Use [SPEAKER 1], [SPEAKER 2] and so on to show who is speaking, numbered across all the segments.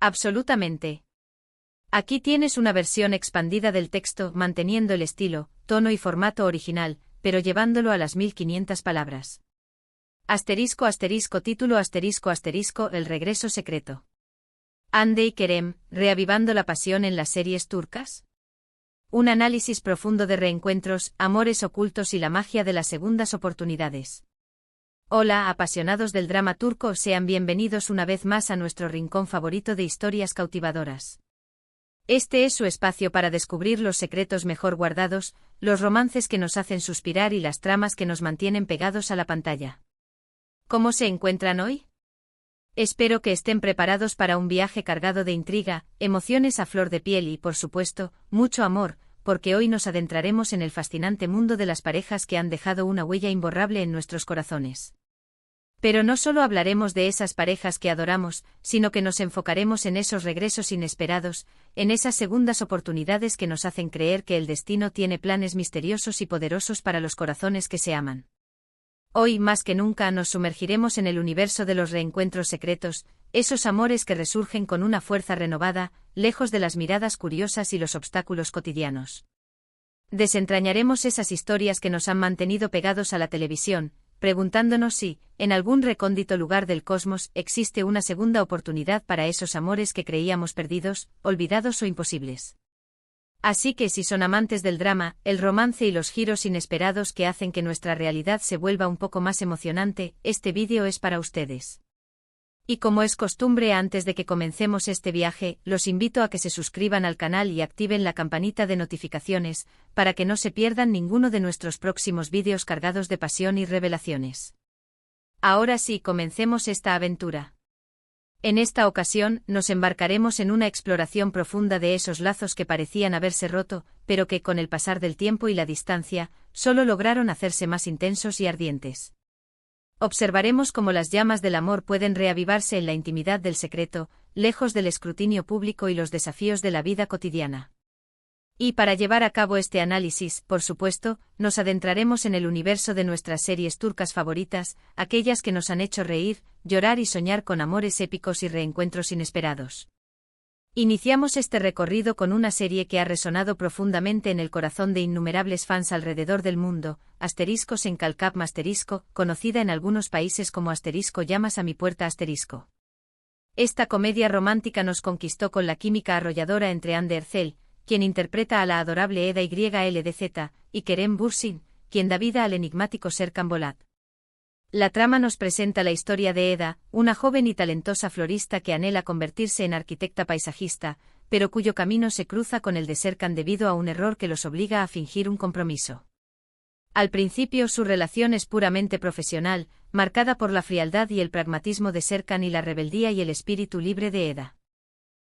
[SPEAKER 1] Absolutamente. Aquí tienes una versión expandida del texto, manteniendo el estilo, tono y formato original, pero llevándolo a las 1500 palabras. Asterisco asterisco título asterisco asterisco El regreso secreto. Hande y Kerem, reavivando la pasión en las series turcas. Un análisis profundo de reencuentros, amores ocultos y la magia de las segundas oportunidades. Hola, apasionados del drama turco, sean bienvenidos una vez más a nuestro rincón favorito de historias cautivadoras. Este es su espacio para descubrir los secretos mejor guardados, los romances que nos hacen suspirar y las tramas que nos mantienen pegados a la pantalla. ¿Cómo se encuentran hoy? Espero que estén preparados para un viaje cargado de intriga, emociones a flor de piel y, por supuesto, mucho amor, porque hoy nos adentraremos en el fascinante mundo de las parejas que han dejado una huella imborrable en nuestros corazones. Pero no solo hablaremos de esas parejas que adoramos, sino que nos enfocaremos en esos regresos inesperados, en esas segundas oportunidades que nos hacen creer que el destino tiene planes misteriosos y poderosos para los corazones que se aman. Hoy más que nunca nos sumergiremos en el universo de los reencuentros secretos, esos amores que resurgen con una fuerza renovada, lejos de las miradas curiosas y los obstáculos cotidianos. Desentrañaremos esas historias que nos han mantenido pegados a la televisión, preguntándonos si, en algún recóndito lugar del cosmos, existe una segunda oportunidad para esos amores que creíamos perdidos, olvidados o imposibles. Así que si son amantes del drama, el romance y los giros inesperados que hacen que nuestra realidad se vuelva un poco más emocionante, este vídeo es para ustedes. Y como es costumbre, antes de que comencemos este viaje, los invito a que se suscriban al canal y activen la campanita de notificaciones, para que no se pierdan ninguno de nuestros próximos vídeos cargados de pasión y revelaciones. Ahora sí, comencemos esta aventura. En esta ocasión, nos embarcaremos en una exploración profunda de esos lazos que parecían haberse roto, pero que con el pasar del tiempo y la distancia, solo lograron hacerse más intensos y ardientes. Observaremos cómo las llamas del amor pueden reavivarse en la intimidad del secreto, lejos del escrutinio público y los desafíos de la vida cotidiana. Y para llevar a cabo este análisis, por supuesto, nos adentraremos en el universo de nuestras series turcas favoritas, aquellas que nos han hecho reír, llorar y soñar con amores épicos y reencuentros inesperados. Iniciamos este recorrido con una serie que ha resonado profundamente en el corazón de innumerables fans alrededor del mundo, Asteriscos en Calcap Asterisco, conocida en algunos países como Asterisco Llamas a mi puerta Asterisco. Esta comedia romántica nos conquistó con la química arrolladora entre Hande Erçel, quien interpreta a la adorable Eda YLDZ, y Kerem Bürsin, quien da vida al enigmático Serkan Bolat. La trama nos presenta la historia de Eda, una joven y talentosa florista que anhela convertirse en arquitecta paisajista, pero cuyo camino se cruza con el de Serkan debido a un error que los obliga a fingir un compromiso. Al principio su relación es puramente profesional, marcada por la frialdad y el pragmatismo de Serkan y la rebeldía y el espíritu libre de Eda.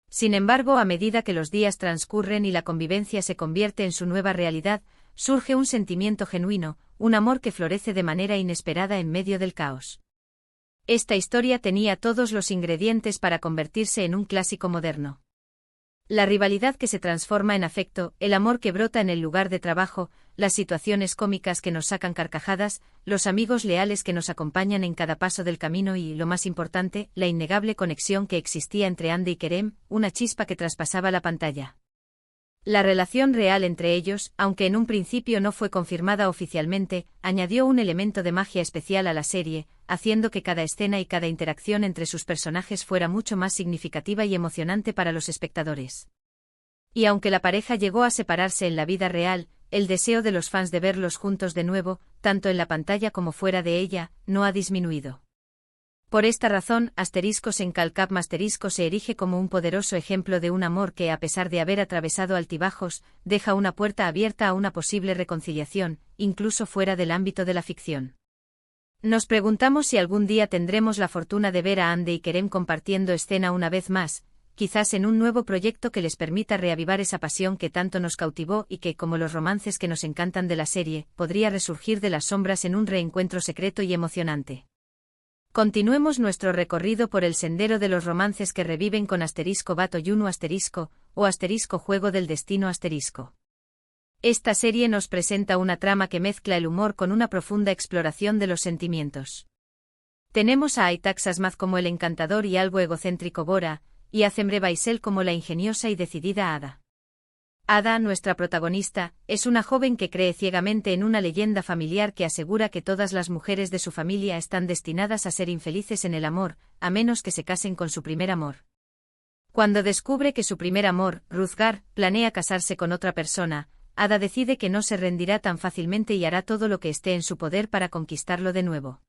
[SPEAKER 1] Sin embargo, a medida que los días transcurren y la convivencia se convierte en su nueva realidad, surge un sentimiento genuino, un amor que florece de manera inesperada en medio del caos. Esta historia tenía todos los ingredientes para convertirse en un clásico moderno. La rivalidad que se transforma en afecto, el amor que brota en el lugar de trabajo, las situaciones cómicas que nos sacan carcajadas, los amigos leales que nos acompañan en cada paso del camino y, lo más importante, la innegable conexión que existía entre Hande y Kerem, una chispa que traspasaba la pantalla. La relación real entre ellos, aunque en un principio no fue confirmada oficialmente, añadió un elemento de magia especial a la serie, haciendo que cada escena y cada interacción entre sus personajes fuera mucho más significativa y emocionante para los espectadores. Y aunque la pareja llegó a separarse en la vida real, el deseo de los fans de verlos juntos de nuevo, tanto en la pantalla como fuera de ella, no ha disminuido. Por esta razón, Asteriscos en Calcap Asterisco se erige como un poderoso ejemplo de un amor que, a pesar de haber atravesado altibajos, deja una puerta abierta a una posible reconciliación, incluso fuera del ámbito de la ficción. Nos preguntamos si algún día tendremos la fortuna de ver a Hande y Kerem compartiendo escena una vez más, quizás en un nuevo proyecto que les permita reavivar esa pasión que tanto nos cautivó y que, como los romances que nos encantan de la serie, podría resurgir de las sombras en un reencuentro secreto y emocionante. Continuemos nuestro recorrido por el sendero de los romances que reviven con Asterisco Bato Yunu Asterisco, o Asterisco Juego del Destino Asterisco. Esta serie nos presenta una trama que mezcla el humor con una profunda exploración de los sentimientos. Tenemos a Aytaç Asmaz como el encantador y algo egocéntrico Bora, y a Zemre Baisel como la ingeniosa y decidida Ada. Ada, nuestra protagonista, es una joven que cree ciegamente en una leyenda familiar que asegura que todas las mujeres de su familia están destinadas a ser infelices en el amor, a menos que se casen con su primer amor. Cuando descubre que su primer amor, Ruzgar, planea casarse con otra persona, Ada decide que no se rendirá tan fácilmente y hará todo lo que esté en su poder para conquistarlo de nuevo.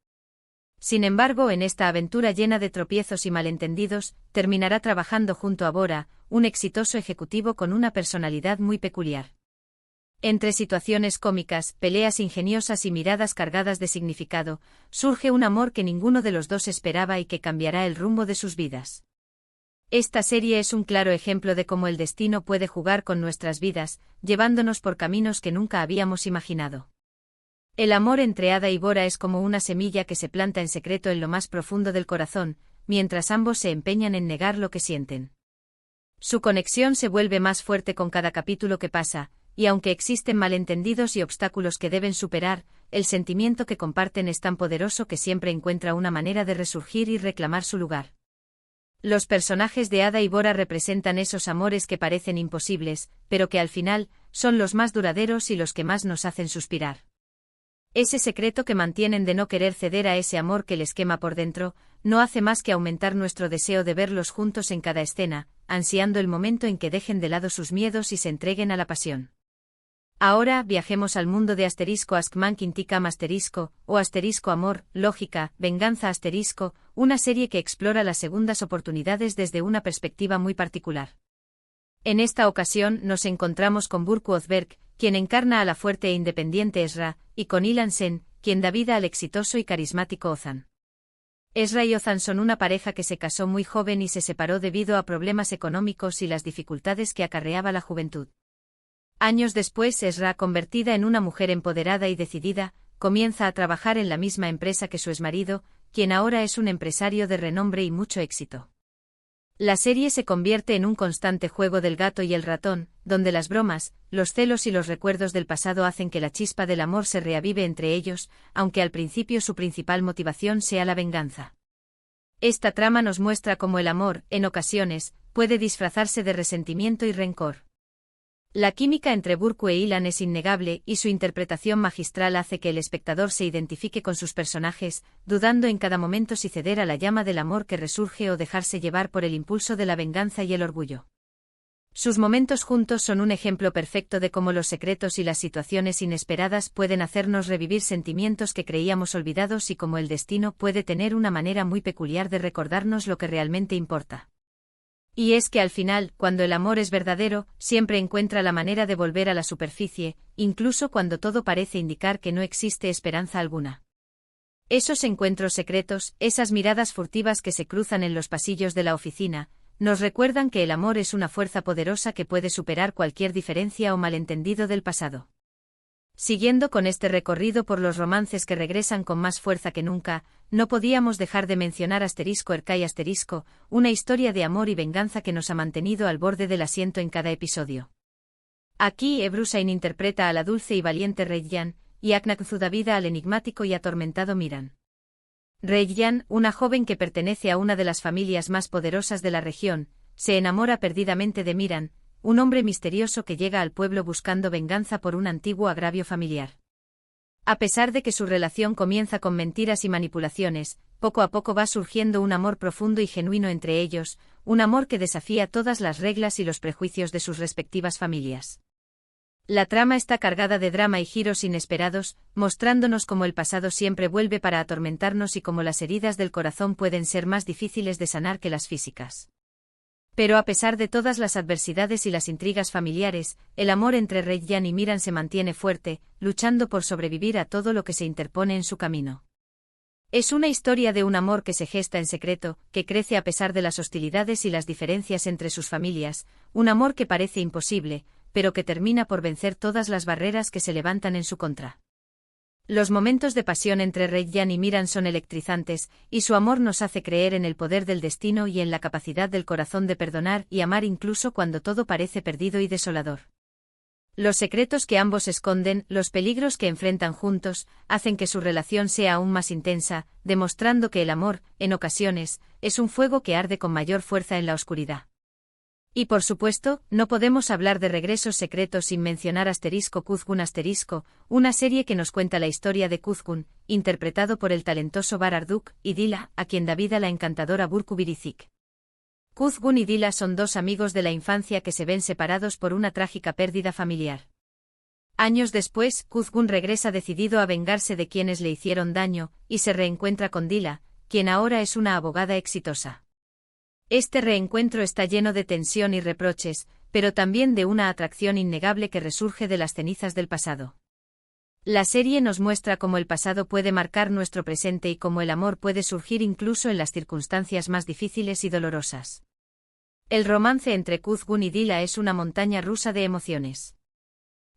[SPEAKER 1] Sin embargo, en esta aventura llena de tropiezos y malentendidos, terminará trabajando junto a Bora, un exitoso ejecutivo con una personalidad muy peculiar. Entre situaciones cómicas, peleas ingeniosas y miradas cargadas de significado, surge un amor que ninguno de los dos esperaba y que cambiará el rumbo de sus vidas. Esta serie es un claro ejemplo de cómo el destino puede jugar con nuestras vidas, llevándonos por caminos que nunca habíamos imaginado. El amor entre Ada y Bora es como una semilla que se planta en secreto en lo más profundo del corazón, mientras ambos se empeñan en negar lo que sienten. Su conexión se vuelve más fuerte con cada capítulo que pasa, y aunque existen malentendidos y obstáculos que deben superar, el sentimiento que comparten es tan poderoso que siempre encuentra una manera de resurgir y reclamar su lugar. Los personajes de Ada y Bora representan esos amores que parecen imposibles, pero que al final, son los más duraderos y los que más nos hacen suspirar. Ese secreto que mantienen de no querer ceder a ese amor que les quema por dentro, no hace más que aumentar nuestro deseo de verlos juntos en cada escena, ansiando el momento en que dejen de lado sus miedos y se entreguen a la pasión. Ahora, viajemos al mundo de *Askman Kintikam o Amor, Lógica, Venganza una serie que explora las segundas oportunidades desde una perspectiva muy particular. En esta ocasión nos encontramos con Burku Ozberg, quien encarna a la fuerte e independiente Ezra, y con Ilan Sen, quien da vida al exitoso y carismático Ozan. Ezra y Ozan son una pareja que se casó muy joven y se separó debido a problemas económicos y las dificultades que acarreaba la juventud. Años después, Ezra, convertida en una mujer empoderada y decidida, comienza a trabajar en la misma empresa que su exmarido, quien ahora es un empresario de renombre y mucho éxito. La serie se convierte en un constante juego del gato y el ratón, donde las bromas, los celos y los recuerdos del pasado hacen que la chispa del amor se reavive entre ellos, aunque al principio su principal motivación sea la venganza. Esta trama nos muestra cómo el amor, en ocasiones, puede disfrazarse de resentimiento y rencor. La química entre Burku e Ilan es innegable y su interpretación magistral hace que el espectador se identifique con sus personajes, dudando en cada momento si ceder a la llama del amor que resurge o dejarse llevar por el impulso de la venganza y el orgullo. Sus momentos juntos son un ejemplo perfecto de cómo los secretos y las situaciones inesperadas pueden hacernos revivir sentimientos que creíamos olvidados y cómo el destino puede tener una manera muy peculiar de recordarnos lo que realmente importa. Y es que al final, cuando el amor es verdadero, siempre encuentra la manera de volver a la superficie, incluso cuando todo parece indicar que no existe esperanza alguna. Esos encuentros secretos, esas miradas furtivas que se cruzan en los pasillos de la oficina, nos recuerdan que el amor es una fuerza poderosa que puede superar cualquier diferencia o malentendido del pasado. Siguiendo con este recorrido por los romances que regresan con más fuerza que nunca, no podíamos dejar de mencionar Erkai una historia de amor y venganza que nos ha mantenido al borde del asiento en cada episodio. Aquí Ebrusain interpreta a la dulce y valiente Reyyan, y Aknakzu da vida al enigmático y atormentado Miran. Reyyan, una joven que pertenece a una de las familias más poderosas de la región, se enamora perdidamente de Miran, un hombre misterioso que llega al pueblo buscando venganza por un antiguo agravio familiar. A pesar de que su relación comienza con mentiras y manipulaciones, poco a poco va surgiendo un amor profundo y genuino entre ellos, un amor que desafía todas las reglas y los prejuicios de sus respectivas familias. La trama está cargada de drama y giros inesperados, mostrándonos cómo el pasado siempre vuelve para atormentarnos y cómo las heridas del corazón pueden ser más difíciles de sanar que las físicas. Pero a pesar de todas las adversidades y las intrigas familiares, el amor entre Reyyan y Miran se mantiene fuerte, luchando por sobrevivir a todo lo que se interpone en su camino. Es una historia de un amor que se gesta en secreto, que crece a pesar de las hostilidades y las diferencias entre sus familias, un amor que parece imposible, pero que termina por vencer todas las barreras que se levantan en su contra. Los momentos de pasión entre Reyyan y Miran son electrizantes, y su amor nos hace creer en el poder del destino y en la capacidad del corazón de perdonar y amar incluso cuando todo parece perdido y desolador. Los secretos que ambos esconden, los peligros que enfrentan juntos, hacen que su relación sea aún más intensa, demostrando que el amor, en ocasiones, es un fuego que arde con mayor fuerza en la oscuridad. Y por supuesto, no podemos hablar de Regresos Secretos sin mencionar Kuzgun una serie que nos cuenta la historia de Kuzgun, interpretado por el talentoso Bararduk, y Dila, a quien da vida la encantadora Burcu Biricik. Kuzgun y Dila son dos amigos de la infancia que se ven separados por una trágica pérdida familiar. Años después, Kuzgun regresa decidido a vengarse de quienes le hicieron daño, y se reencuentra con Dila, quien ahora es una abogada exitosa. Este reencuentro está lleno de tensión y reproches, pero también de una atracción innegable que resurge de las cenizas del pasado. La serie nos muestra cómo el pasado puede marcar nuestro presente y cómo el amor puede surgir incluso en las circunstancias más difíciles y dolorosas. El romance entre Kuzgun y Dila es una montaña rusa de emociones.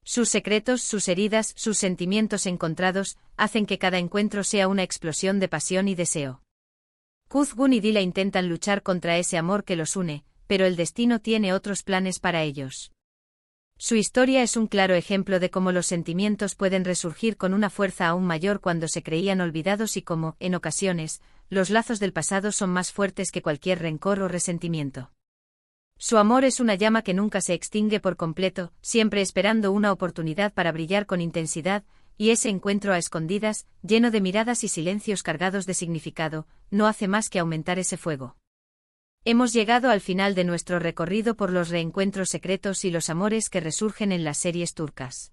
[SPEAKER 1] Sus secretos, sus heridas, sus sentimientos encontrados, hacen que cada encuentro sea una explosión de pasión y deseo. Kuzgun y Dila intentan luchar contra ese amor que los une, pero el destino tiene otros planes para ellos. Su historia es un claro ejemplo de cómo los sentimientos pueden resurgir con una fuerza aún mayor cuando se creían olvidados y cómo, en ocasiones, los lazos del pasado son más fuertes que cualquier rencor o resentimiento. Su amor es una llama que nunca se extingue por completo, siempre esperando una oportunidad para brillar con intensidad, y ese encuentro a escondidas, lleno de miradas y silencios cargados de significado, no hace más que aumentar ese fuego. Hemos llegado al final de nuestro recorrido por los reencuentros secretos y los amores que resurgen en las series turcas.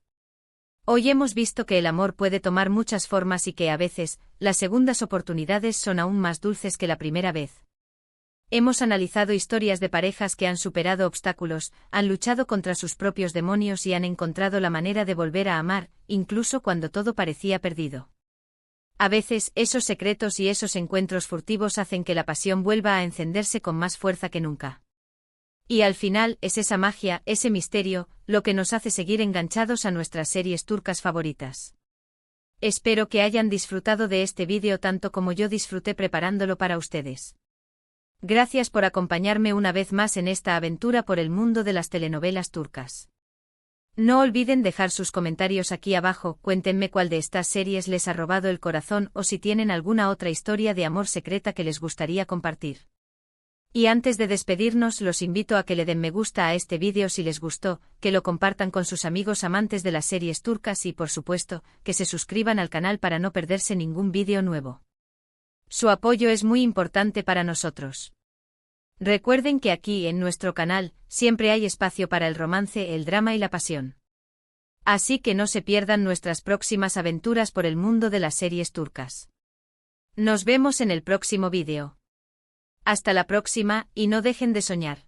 [SPEAKER 1] Hoy hemos visto que el amor puede tomar muchas formas y que a veces, las segundas oportunidades son aún más dulces que la primera vez. Hemos analizado historias de parejas que han superado obstáculos, han luchado contra sus propios demonios y han encontrado la manera de volver a amar, incluso cuando todo parecía perdido. A veces, esos secretos y esos encuentros furtivos hacen que la pasión vuelva a encenderse con más fuerza que nunca. Y al final, es esa magia, ese misterio, lo que nos hace seguir enganchados a nuestras series turcas favoritas. Espero que hayan disfrutado de este vídeo tanto como yo disfruté preparándolo para ustedes. Gracias por acompañarme una vez más en esta aventura por el mundo de las telenovelas turcas. No olviden dejar sus comentarios aquí abajo, cuéntenme cuál de estas series les ha robado el corazón o si tienen alguna otra historia de amor secreta que les gustaría compartir. Y antes de despedirnos los invito a que le den me gusta a este vídeo si les gustó, que lo compartan con sus amigos amantes de las series turcas y por supuesto, que se suscriban al canal para no perderse ningún vídeo nuevo. Su apoyo es muy importante para nosotros. Recuerden que aquí en nuestro canal, siempre hay espacio para el romance, el drama y la pasión. Así que no se pierdan nuestras próximas aventuras por el mundo de las series turcas. Nos vemos en el próximo vídeo. Hasta la próxima, y no dejen de soñar.